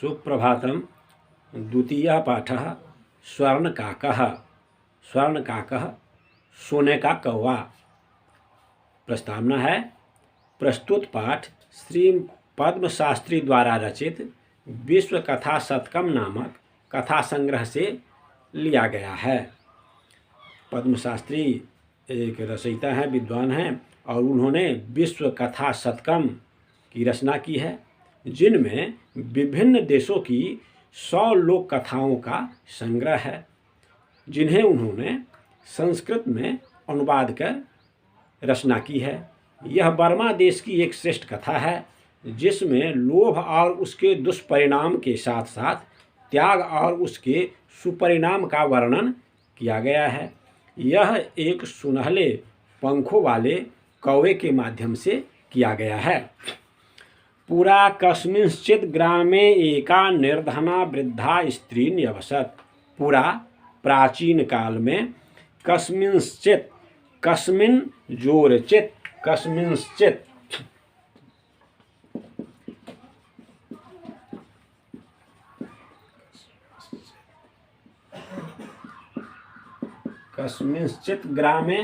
सुप्रभातम। द्वितीयः पाठः स्वर्णकाकः। स्वर्णकाकः सोने का कौवा। प्रस्तावना है। प्रस्तुत पाठ श्री पद्म शास्त्री द्वारा रचित विश्व कथा शतकम नामक कथा संग्रह से लिया गया है। पद्म शास्त्री एक रचयिता हैं, विद्वान हैं, और उन्होंने विश्व कथा शतकम की रचना की है, जिनमें विभिन्न देशों की 100 लोक कथाओं का संग्रह है, जिन्हें उन्होंने संस्कृत में अनुवाद कर रचना की है। यह बर्मा देश की एक श्रेष्ठ कथा है, जिसमें लोभ और उसके दुष्परिणाम के साथ साथ त्याग और उसके सुपरिणाम का वर्णन किया गया है। यह एक सुनहले पंखों वाले कौवे के माध्यम से किया गया है। पुरा कस्मिंश्चित् ग्रामे एका निर्धना वृद्धा स्त्री न्यवसत्। पुरा प्राचीन काल में कस्मिंश्चित्, कस्मिन् जोरचित्, कस्मिंश्चित् कस्मिंश्चित् ग्रामे,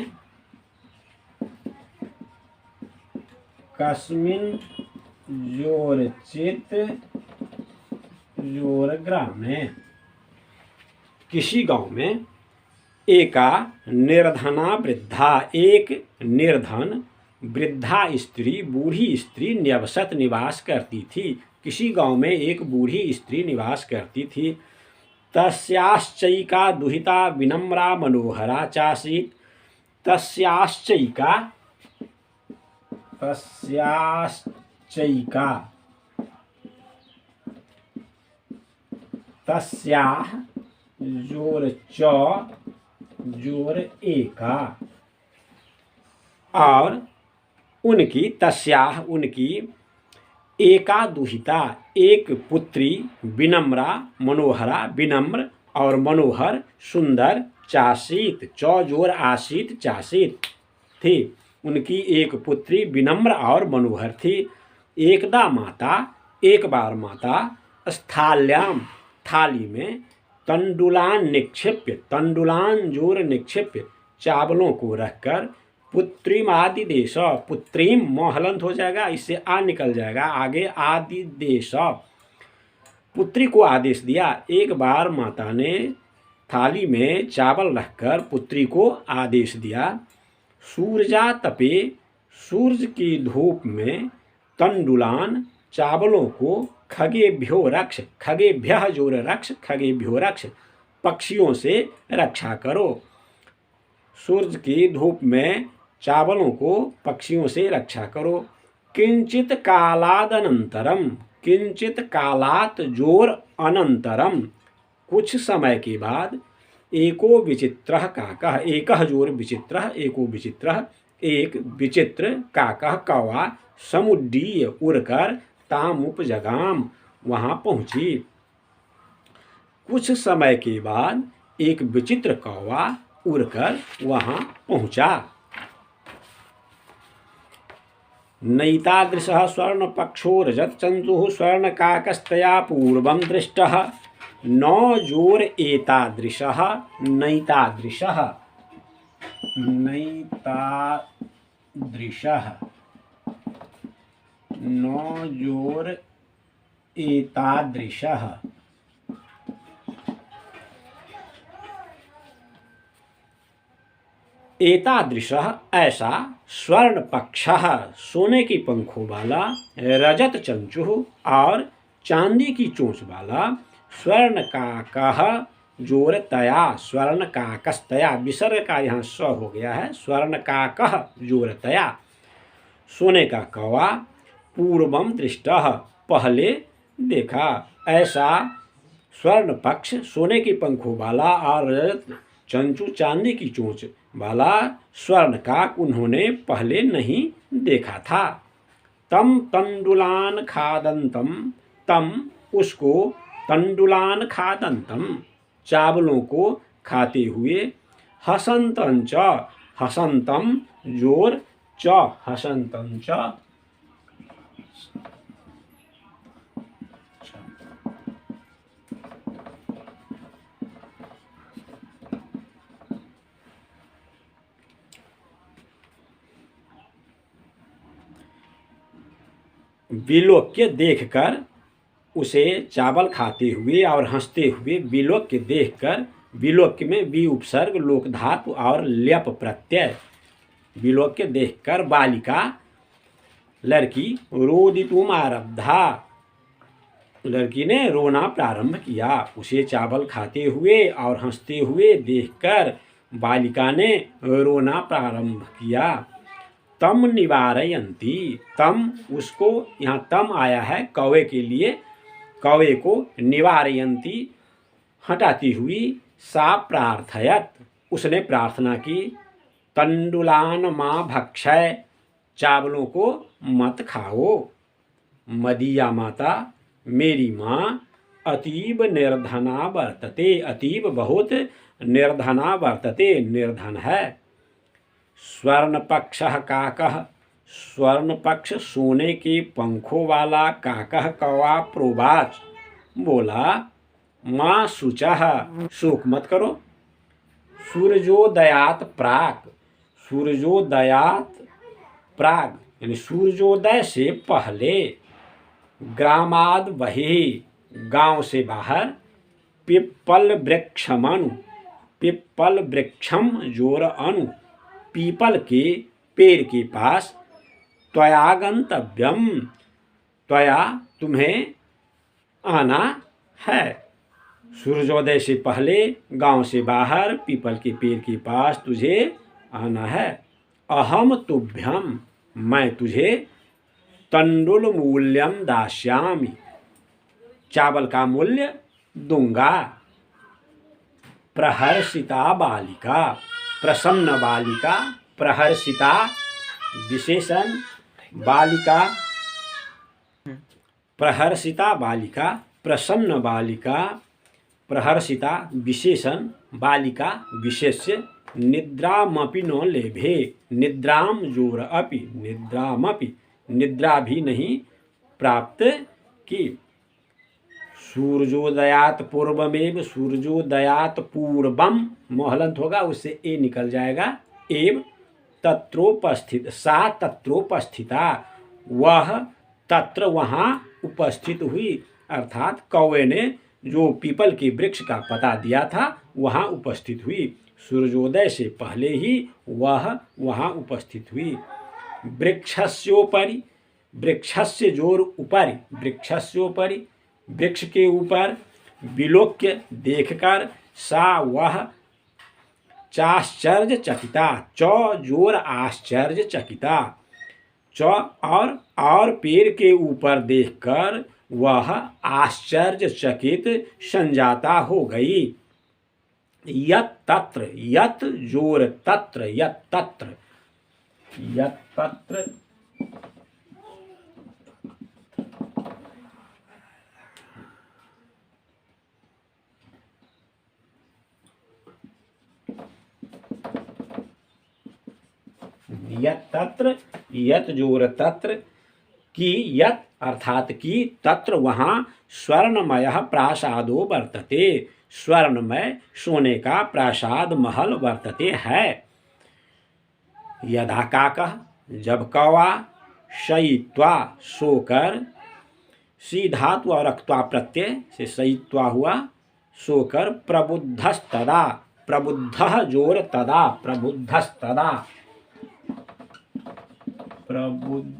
कस्मिन् जोरचित् जोरग्रामे, किसी गांव में एका निर्धना वृद्धा, एक निर्धन वृद्धा स्त्री, बूढ़ी स्त्री न्यवसत निवास करती थी। किसी गांव में एक बूढ़ी स्त्री निवास करती थी। तस्याश्चैका दुहिता विनम्रा मनोहरा चासीत्। तस्याश्चैका तस्याः जोर च जोर एका, और उनकी, तस्याः उनकी, एका दुहिता एक पुत्री, विनम्रा मनोहरा विनम्र और मनोहर सुंदर, चासीत चौजोर आसीत चासीत थी। उनकी एक पुत्री विनम्र और मनोहर थी। एकदा माता, एक बार माता, स्थाल्याम थाली में, तंडुलान निक्षिप्य, तंडुलान जोर निक्षिप्य चावलों को रखकर, पुत्रीमादि देश, पुत्रीम मोहलंत हो जाएगा, इससे आ निकल जाएगा आगे, आदि देश, पुत्री को आदेश दिया। एक बार माता ने थाली में चावल रखकर पुत्री को आदेश दिया, सूरजा तपे, सूरज की धूप में, तंडुलान चावलों को, खगेभ्यो रक्ष, खगेभ्यः जोर रक्ष, खगेभ्यो रक्ष पक्षियों से रक्षा करो। सूरज की धूप में चावलों को पक्षियों से रक्षा करो। किंचित कालादनंतरम, किंचित कालात जोर अनंतरम, कुछ समय के बाद, एको विचित्रः काकः, एकः जोर विचित्रः, एको विचित्रः एक विचित्र, काकः कौवा, समुड्डीय उड़कर, तामुपजगाम वहां पहुंची। कुछ समय के बाद एक विचित्र कौवा उड़कर वहां पहुंचा। नैतादृशः स्वर्णपक्षो रजतचंचुः स्वर्णकाकस्तया पूर्वं दृष्टः। न जोर एतादृशः, नैतादृशः, नैतादृशः, न जोर एतादृशः, एतादृशः ऐसा, स्वर्ण पक्षः सोने की पंखों वाला, रजत चंचुः और चांदी की चोंच वाला, स्वर्ण काकः जोरतया, स्वर्ण काकस्तया, विसर्ग का यहाँ स हो गया है, स्वर्ण काकः जोरतया सोने का कौवा, पूर्वम दृष्टः पहले देखा, ऐसा स्वर्ण पक्ष सोने के पंखों वाला और रजत चंचू चांदी की चोंच वाला स्वर्ण काक उन्होंने पहले नहीं देखा था। तम तंडुलान खादंतम, तम उसको, तंडुलान खादंतम चावलों को खाते हुए, हसंतं च, हसंतम जोर च, हसंतं च विलोक्य देखकर, उसे चावल खाते हुए और हंसते हुए विलोक्य देखकर, विलोक्य में वि उपसर्ग लोक धातु और ल्यप प्रत्यय, विलोक्य देखकर बालिका लड़की रोदितुम आरब्धा, लड़की ने रोना प्रारंभ किया। उसे चावल खाते हुए और हंसते हुए देखकर बालिका ने रोना प्रारंभ किया। तम निवारयंती, तम उसको, यहाँ तम आया है कौवे के लिए, कौवे को निवारयंती हटाती हुई, सा प्रार्थयत उसने प्रार्थना की, तंडुलान माँ भक्षय चावलों को मत खाओ, मदीया माता मेरी माँ अतीब निर्धना वर्तते, अतीब बहुत, निर्धना वर्तते निर्धन है। स्वर्ण पक्ष काकः, स्वर्ण पक्ष सोने के पंखों वाला काकः कौवा प्रोवाच बोला, माँ शुचः शोक मत करो, सूर्योदयात प्राक, सूर्योदयात प्राग यानी सूर्योदय से पहले, ग्रामाद बहि गांव से बाहर, पिप्पल वृक्षमनु, पिप्पल वृक्षम जोर अनु पीपल के पेड़ के पास, त्वया गंतव्यम त्वया तुम्हें आना है, सूर्योदय से पहले गांव से बाहर पीपल के पेड़ के पास तुझे आना है। अहम तुभ्यम मैं तुझे, तंडुल मूल्यम दास्यामि चावल का मूल्य दूंगा। प्रहर्षिता बालिका, प्रसन्न बालिका, प्रहर्षिता विशेषण बालिका, प्रहर्षिता बालिका, प्रसन्न बालिका, प्रहर्षिता विशेषण बालिका विशेष्य, निद्रामपि न लेभे, निद्राम जोर अपि, निद्रामपि निद्रा भी नहीं प्राप्त की। सूर्योदयात पूर्वमेव, सूर्योदयात पूर्वम मोहलंत होगा, उससे ए निकल जाएगा, एव तत्रोपस्थित, सा तत्रोपस्थिता वह तत्र वहाँ उपस्थित हुई, अर्थात कौवे ने जो पीपल के वृक्ष का पता दिया था वहाँ उपस्थित हुई, सूर्योदय से पहले ही वह वहाँ उपस्थित हुई। वृक्षस्योपरि, वृक्षस्य जोर ऊपर, वृक्षस्योपरि वृक्ष के ऊपर, विलोक्य देखकर, सा वह, चाश्चर्य चकिता, च जोर आश्चर्य चकिता, च और पेड़ के ऊपर देखकर वह आश्चर्यचकित संजाता हो गई। यत तत्र, यत जोर तत्र, यत तत्र, यत तत्र यत तत्र, यत जोर तत्र की, यत अर्थात की, तत्र वहाँ, स्वर्णमय प्रासादो वर्तते, स्वर्णमय सोने का प्रासाद महल वर्तते है। यदा काकः जब कौवा, शयित्वा सोकर, सी धातु और अक्त्वा प्रत्यय से शयित्वा हुआ, सोकर, प्रबुद्धस्तदा, प्रबुद्धः जोर तदा, प्रबुद्धस्तदा, प्रबुद्धस्तदा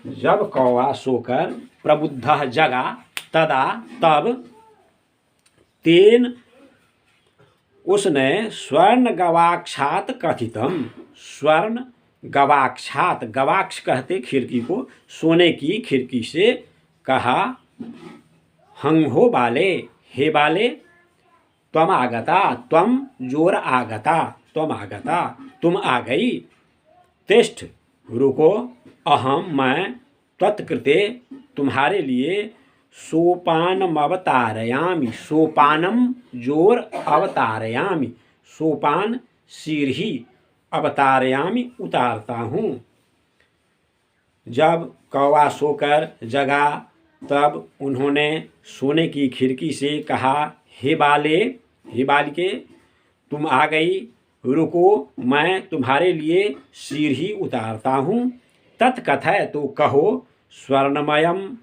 जब कौवा सोकर, प्रबुद्ध जगा, तदा तब, तेन उसने, स्वर्ण गवाक्षात कथितम, स्वर्ण गवाक्षात, गवाक्ष कहते खिड़की को, सोने की खिड़की से कहा, हंहो बाले हे बाले, त्वम आगता, त्वम जोर आगता, त्वम आगता तुम आ गई, तिष्ठ रुको, अहम मैं, त्वत्कृते तुम्हारे लिए, सोपानम अवतारयामि, सोपानम जोर अवतारयामि, सोपान सीढ़ी, अवतारयामि उतारता हूँ। जब कौवा सोकर जगा तब उन्होंने सोने की खिड़की से कहा, हे बाले हे बालिके, तुम आ गई, रुको, मैं तुम्हारे लिए सीढ़ी उतारता हूँ। तत्कथय, तो कहो, स्वर्णमयम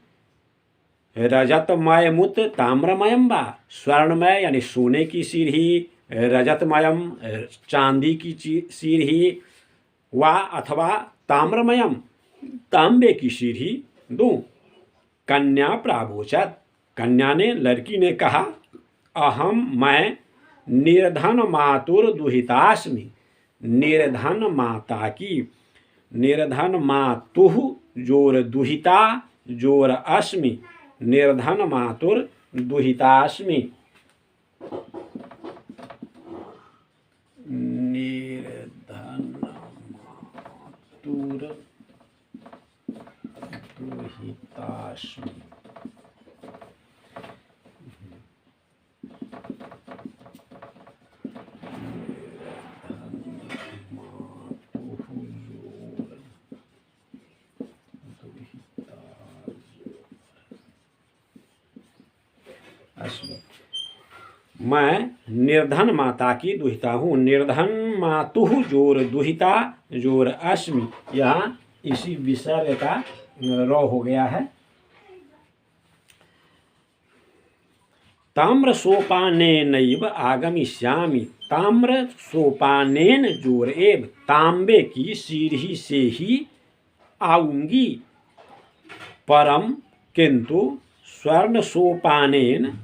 रजतमयमुत ताम्रमयम वा। स्वर्णमय यानी सोने की सीढ़ी, रजतमयम चांदी की सीढ़ी, वा अथवा ताम्रमयम तांबे की सीढ़ी दूं। कन्या प्रावोचत, कन्या ने, लड़की ने कहा, अहम मैं निर्धन मातुर दुहितास्मि। निर्धन माता की, निर्धन मातुः जोर दुहिता जोर अस्मि, निर्धन मातुर दुहितास्मि। निर्धन मातुर दुहितास्मि। मैं निर्धन माता की दुहिता हूँ। निर्धन मातुः जोर दुहिता जोर अस्मि, यहाँ इसी विसर्ग का र हो गया है। ताम्र सोपानेनैव आगमिष्यामि। ताम्र सोपानेन जोर एव, तांबे की सीढ़ी से ही आऊंगी। परम किंतु स्वर्ण सोपानेन,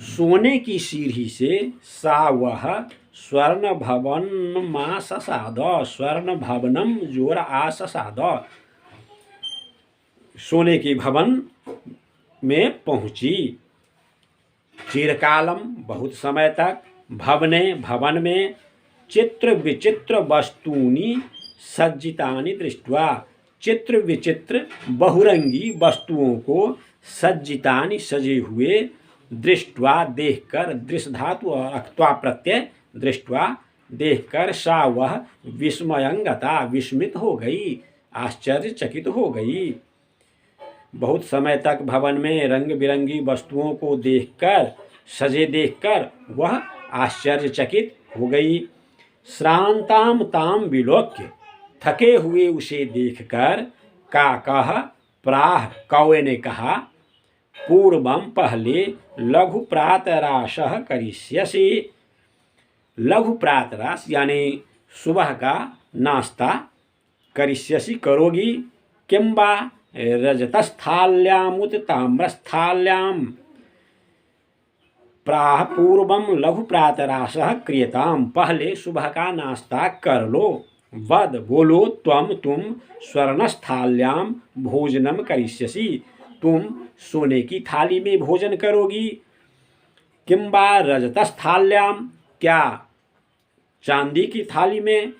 सोने की सीढ़ी से, सा वह, स्वर्ण भवन मा ससाद। स्वर्ण भवनम जोर आ ससाद, सोने के भवन में पहुंची। चिरकालम, बहुत समय तक, भवने, भवन में, चित्र विचित्र वस्तूनि सज्जितानि दृष्ट्वा। चित्र विचित्र बहुरंगी वस्तुओं को, सज्जितानि सजे हुए, दृष्ट्वा देखकर, दृश्य धातु और अक्त्वा प्रत्यय, दृष्ट्वा देखकर, सा वह, विस्मयंगता विस्मित हो गई, आश्चर्यचकित हो गई। बहुत समय तक भवन में रंग बिरंगी वस्तुओं को देखकर, सजे देखकर वह आश्चर्यचकित हो गई। श्रांताम ताम विलोक्य, थके हुए उसे देखकर, का कह प्राह, कौवे ने कहा, पूर्वम पहले, लघु प्रातराशः करिष्यसि। लघु प्रातराश यानी सुबह का नाश्ता, करिष्यसि करोगी, किंबा रजतस्थाल्यामुत ताम्रस्थाल्याम। प्राह पूर्वम लघु प्रातराशः क्रियताम, पहले सुबह का नाश्ता कर लो। वद, बोलो, तुम स्वर्णस्थाल्याम भोजनम करिष्यसि, तुम सोने की थाली में भोजन करोगी। किंबा रजतस्थाल्याम, क्या चांदी की थाली में,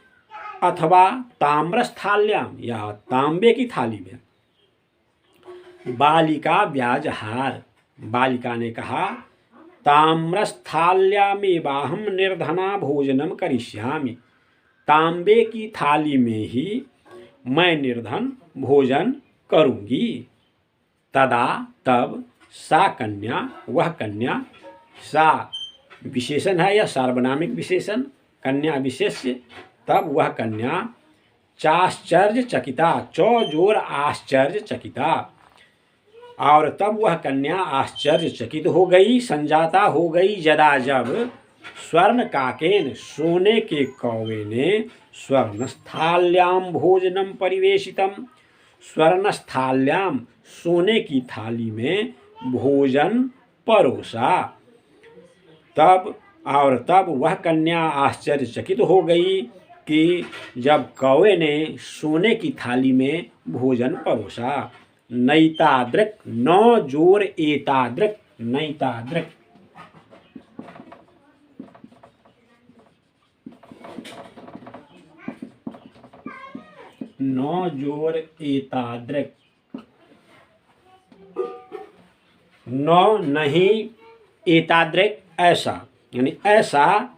अथवा ताम्रस्थाल्याम, या तांबे की थाली में। बालिका व्याजहार, बालिका ने कहा, ताम्रस्थाल्यामेवाहं निर्धना भोजनम करिष्यामि। तांबे की थाली में ही मैं निर्धन भोजन करूंगी। तदा, तब, सा कन्या, वह कन्या, सा विशेषण है या सार्वनामिक विशेषण, कन्या विशेष्य, तब वह कन्या, चाश्चर्यचकिता, चौ जोर आश्चर्यचकिता, और तब वह कन्या आश्चर्यचकित हो गई, संजाता हो गई, यदा जब, स्वर्ण काकेन, सोने के कौवे ने, स्वर्णस्थाल्याम भोजनम परिवेशितम, स्वर्णस्थाल्याम, सोने की थाली में भोजन परोसा। तब, और तब वह कन्या आश्चर्यचकित हो गई कि जब कौवे ने सोने की थाली में भोजन परोसा। नैतादृक, नौ जोर एतादृक, नैतादृक। नौ जोर एतादृक, नौ नहीं, एतादृक ऐसा, यानी ऐसा,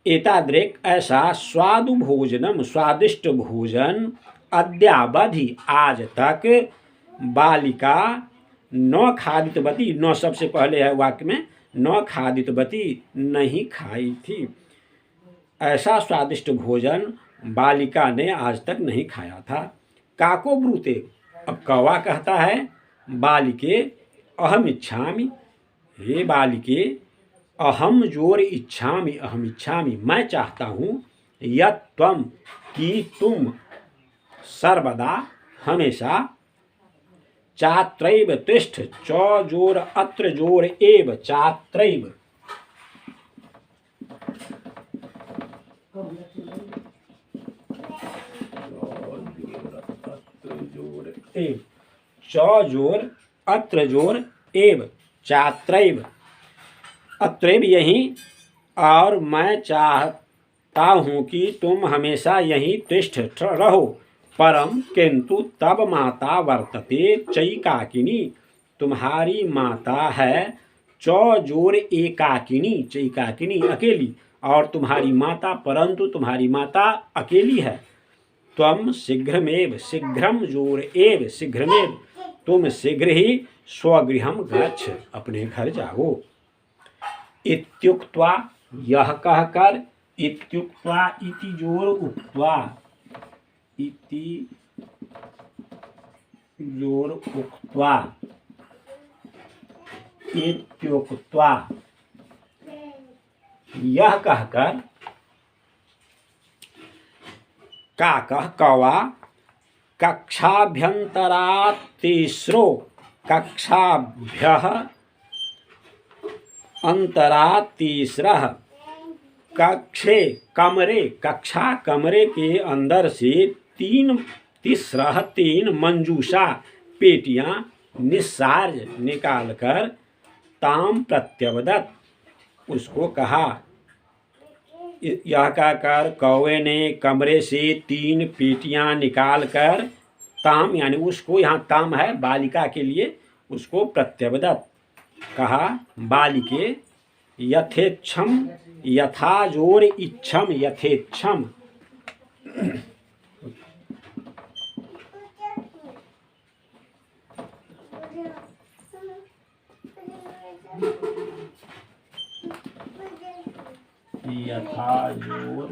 एतादृक ऐसा, स्वादु भोजनम, स्वादिष्ट भोजन, अद्यावधि, आज तक, बालिका न खादितवती, न सबसे पहले है वाक्य में, न खादितवती, नहीं खाई थी। ऐसा स्वादिष्ट भोजन बालिका ने आज तक नहीं खाया था। काको ब्रूते, अब कौवा कहता है बालिके अहम इच्छामि, हे बालिके अहम जोर इच्छामि, अहम इच्छामि, मैं चाहता हूँ, यत् त्वम, कि तुम, सर्वदा हमेशा, चात्रैव तिष्ठ, च जोर अत्र जोर एव, चात्रैव, च जोर अत्र जोर एव, चात्रैव, अत्रैव यहीं, और मैं चाहता हूँ कि तुम हमेशा यहीं तिष्ठ रहो। परम किंतु तब माता वर्तते चैकाकिनी, तुम्हारी माता है चौजोर एकाकिनी, चैकाकिनी अकेली, और तुम्हारी माता, परंतु तुम्हारी माता अकेली है। त्वम शीघ्रमेव, शीघ्रम जोर एव, शीघ्रमेव, तुम शीघ्र ही स्वगृहम गच्छ, अपने घर जाओ। इत्युक्त्वा, यह कहकर, इत्युक्त्वा इति जोर उक्त्वा, इति जोर उक्त्वा, इत्युक्त्वा, यह कहकर, काकः कौवा, कक्षाभ्यंतरात् तीसरो, कक्षाभ्यः अंतरात् तीसरः, कक्षे कमरे, कक्षा कमरे के अंदर से तीन मंजूषा पेटियां निस्सार्य निकालकर, ताम प्रत्यवदत, उसको कहा। यह कहकर कौवे ने कमरे से 3 पेटियां निकालकर, ताम यानी उसको, यहाँ ताम है बालिका के लिए, उसको प्रत्यवदत कहा। बालिके यथेच्छम, यथा जोर इच्छम, यथेच्छम, यथा जोर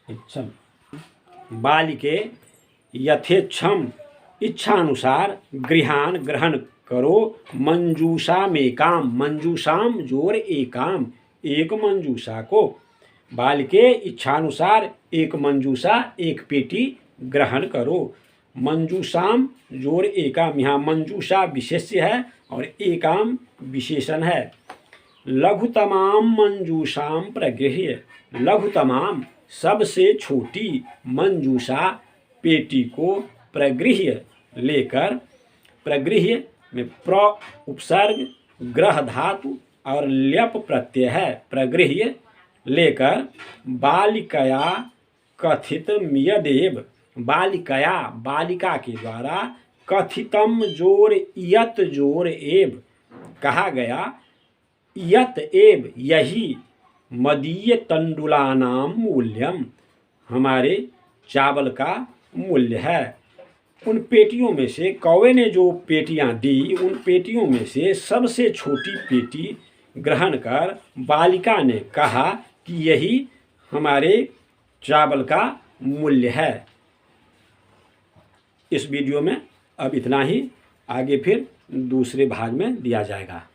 इच्छम, बालिके यथेच्छम, इच्छानुसार गृहान ग्रहण करो, मंजूषा में काम, मंजूषाम जोर एकाम, एक मंजूषा को, बालिके इच्छानुसार एक मंजूषा, एक पेटी ग्रहण करो। मंजूषाम जोर एकाम, यहाँ मंजूषा विशेष्य है और एकाम विशेषण है। लघुतमाम मंजूषाम प्रगृह्य, लघुतमाम सबसे छोटी मंजूषा पेटी को प्रगृह्य लेकर, प्रगृह्य में प्र उपसर्ग, ग्रह धातु और ल्यप प्रत्यय है, प्रगृह्य लेकर, बालिकया कथितम यदेव, बालिकया बालिका के द्वारा, कथितम जोर यत जोर एव, कहा गया, यत एव यही, मदीय तंडुलानाम मूल्यम, हमारे चावल का मूल्य है। उन पेटियों में से, कौवे ने जो पेटियां दी, उन पेटियों में से सबसे छोटी पेटी ग्रहण कर बालिका ने कहा कि यही हमारे चावल का मूल्य है। इस वीडियो में अब इतना ही, आगे फिर दूसरे भाग में दिया जाएगा।